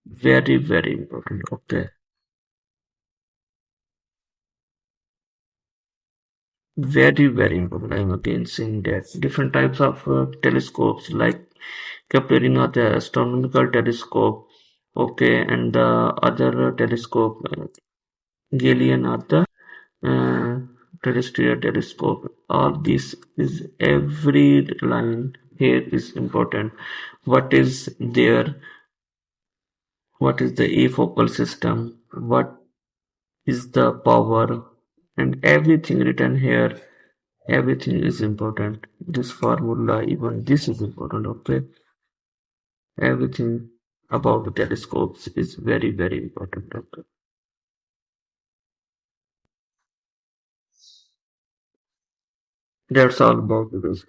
Very, very important. Okay. Very, very important. I'm again saying that different types of telescopes, like Kepler are the astronomical telescope, okay, and the other telescope, Galilean are the uh, terrestrial telescope. All this is every line here is important. What is there? What is the afocal system? What is the power? And everything written here, everything is important. This formula, even this is important. Okay, everything about the telescopes is very, very important. Okay, that's all about this.